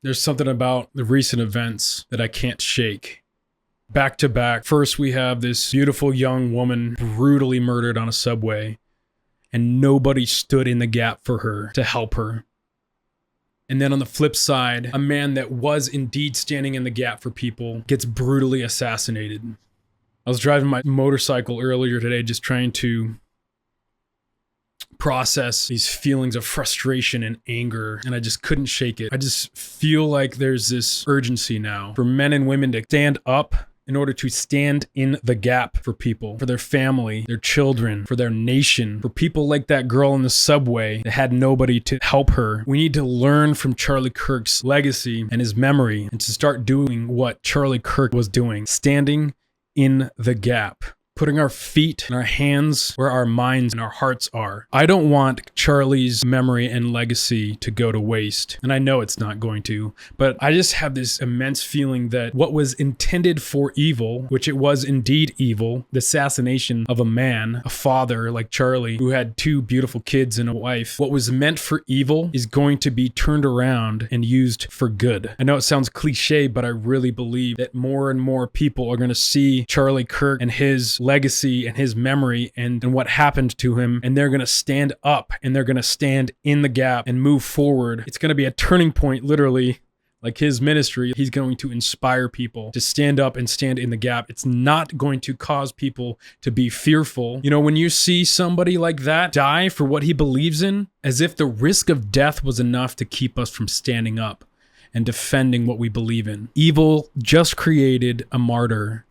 There's something about the recent events that I can't shake. Back to back, first we have this beautiful young woman brutally murdered on a subway, and nobody stood in the gap for her to help her. And then on the flip side, a man that was indeed standing in the gap for people gets brutally assassinated. I was driving my motorcycle earlier today just trying to process these feelings of frustration and anger, and I just couldn't shake it. I just feel like there's this urgency now for men and women to stand up in order to stand in the gap for people, for their family, their children, for their nation, for people like that girl in the subway that had nobody to help her. We need to learn from Charlie Kirk's legacy and his memory and to start doing what Charlie Kirk was doing, standing in the gap. Putting our feet and our hands where our minds and our hearts are. I don't want Charlie's memory and legacy to go to waste, and I know it's not going to, but I just have this immense feeling that what was intended for evil, which it was indeed evil, the assassination of a man, a father like Charlie, who had two beautiful kids and a wife, what was meant for evil is going to be turned around and used for good. I know it sounds cliche, but I really believe that more and more people are going to see Charlie Kirk and his legacy and his memory and what happened to him, and they're going to stand up and they're going to stand in the gap and move forward. It's going to be a turning point, literally, like his ministry. He's going to inspire people to stand up and stand in the gap. It's not going to cause people to be fearful. You know, when you see somebody like that die for what he believes in, as if the risk of death was enough to keep us from standing up and defending what we believe in. Evil just created a martyr